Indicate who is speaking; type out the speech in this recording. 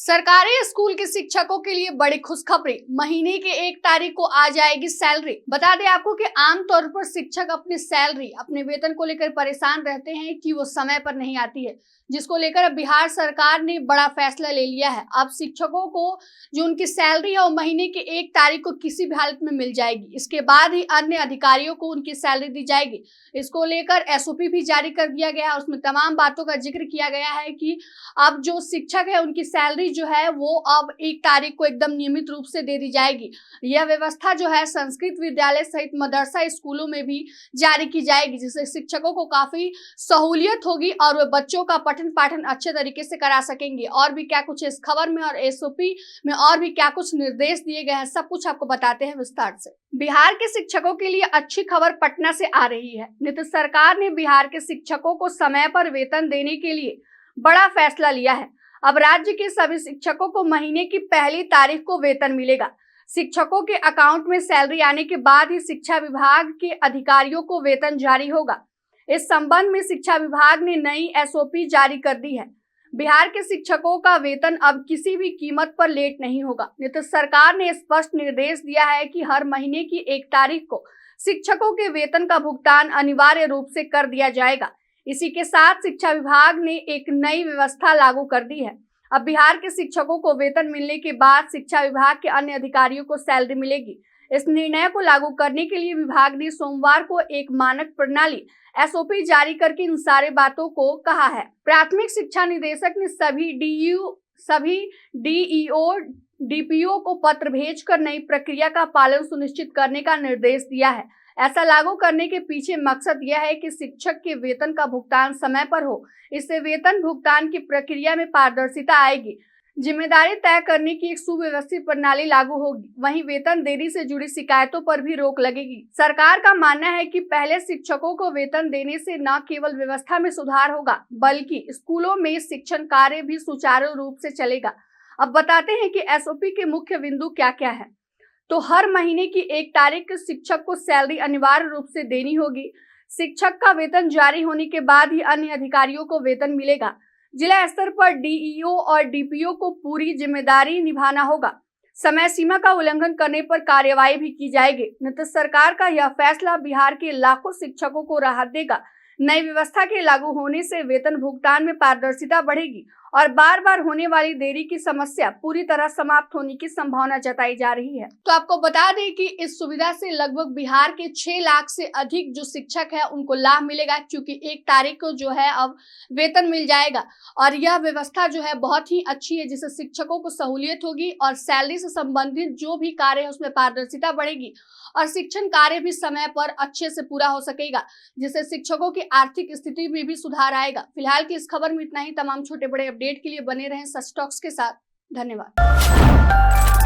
Speaker 1: सरकारी स्कूल के शिक्षकों के लिए बड़ी खुशखबरी। महीने के 1 तारीख को आ जाएगी सैलरी। बता दें आपको कि आमतौर पर शिक्षक अपनी सैलरी, अपने वेतन को लेकर परेशान रहते हैं कि वो समय पर नहीं आती है, जिसको लेकर अब बिहार सरकार ने बड़ा फैसला ले लिया है। अब शिक्षकों को जो उनकी सैलरी है वो महीने के 1 तारीख को किसी भी हालत में मिल जाएगी। इसके बाद ही अन्य अधिकारियों को उनकी सैलरी दी जाएगी। इसको लेकर एसओपी भी जारी कर दिया गया है। उसमें तमाम बातों का जिक्र किया गया है कि अब जो शिक्षक है उनकी सैलरी जो है वो अब 1 तारीख को एकदम नियमित रूप से दे दी जाएगी। यह व्यवस्था जो है संस्कृत विद्यालय सहित मदरसा स्कूलों में भी जारी की जाएगी, जिससे शिक्षकों को काफी सहूलियत होगी और वे बच्चों का पठन पाठन अच्छे तरीके से करा सकेंगे। और भी क्या कुछ इस खबर में और एसओपी में और भी क्या कुछ निर्देश दिए गए हैं, सब कुछ आपको बताते हैं विस्तार से। बिहार के शिक्षकों के लिए अच्छी खबर पटना से आ रही है। नीतीश सरकार ने बिहार के शिक्षकों को समय पर वेतन देने के लिए बड़ा फैसला लिया है। अब राज्य के सभी शिक्षकों को महीने की 1 तारीख को वेतन मिलेगा। शिक्षकों के अकाउंट में सैलरी आने के बाद ही शिक्षा विभाग के अधिकारियों को वेतन जारी होगा। इस संबंध में शिक्षा विभाग ने नई एसओपी जारी कर दी है। बिहार के शिक्षकों का वेतन अब किसी भी कीमत पर लेट नहीं होगा। नीतीश सरकार ने स्पष्ट निर्देश दिया है कि हर महीने की 1 तारीख को शिक्षकों के वेतन का भुगतान अनिवार्य रूप से कर दिया जाएगा। इसी के साथ शिक्षा विभाग ने एक नई व्यवस्था लागू कर दी है। अब बिहार के शिक्षकों को वेतन मिलने के बाद शिक्षा विभाग के अन्य अधिकारियों को सैलरी मिलेगी। इस निर्णय को लागू करने के लिए विभाग ने सोमवार को एक मानक प्रणाली एसओपी जारी करके इन सारे बातों को कहा है। प्राथमिक शिक्षा निदेशक ने सभी डीईओ डीपीओ को पत्र भेजकर नई प्रक्रिया का पालन सुनिश्चित करने का निर्देश दिया है। ऐसा लागू करने के पीछे मकसद यह है कि शिक्षक के वेतन का भुगतान समय पर हो। इससे वेतन भुगतान की प्रक्रिया में पारदर्शिता आएगी, जिम्मेदारी तय करने की एक सुव्यवस्थित प्रणाली लागू होगी। वहीं वेतन देरी से जुड़ी शिकायतों पर भी रोक लगेगी। सरकार का मानना है कि पहले शिक्षकों को वेतन देने से न केवल व्यवस्था में सुधार होगा, बल्कि स्कूलों में शिक्षण कार्य भी सुचारू रूप से चलेगा। अब बताते हैं कि एसओपी के मुख्य बिंदु क्या क्या है। तो हर महीने की 1 तारीख को शिक्षक को सैलरी अनिवार्य रूप से देनी होगी। शिक्षक का वेतन जारी होने के बाद ही अन्य अधिकारियों को वेतन मिलेगा। जिला स्तर पर डीईओ और डीपीओ को पूरी जिम्मेदारी निभाना होगा। समय सीमा का उल्लंघन करने पर कार्रवाई भी की जाएगी। नीतीश सरकार का यह फैसला बिहार के लाखों शिक्षकों को राहत देगा। नई व्यवस्था के लागू होने से वेतन भुगतान में पारदर्शिता बढ़ेगी और बार बार होने वाली देरी की समस्या पूरी तरह समाप्त होने की संभावना जताई जा रही है। तो आपको बता दें कि इस सुविधा से लगभग बिहार के 6 लाख से अधिक जो शिक्षक है उनको लाभ मिलेगा, क्योंकि 1 तारीख को जो है अब वेतन मिल जाएगा। और यह व्यवस्था जो है बहुत ही अच्छी है, जिससे शिक्षकों को सहूलियत होगी और सैलरी से संबंधित जो भी कार्य है उसमें पारदर्शिता बढ़ेगी और शिक्षण कार्य भी समय पर अच्छे से पूरा हो सकेगा, जिससे शिक्षकों की आर्थिक स्थिति में भी सुधार आएगा। फिलहाल की इस खबर में इतना ही। तमाम छोटे बड़े अपडेट के लिए बने रहें सच टॉक्स के साथ। धन्यवाद।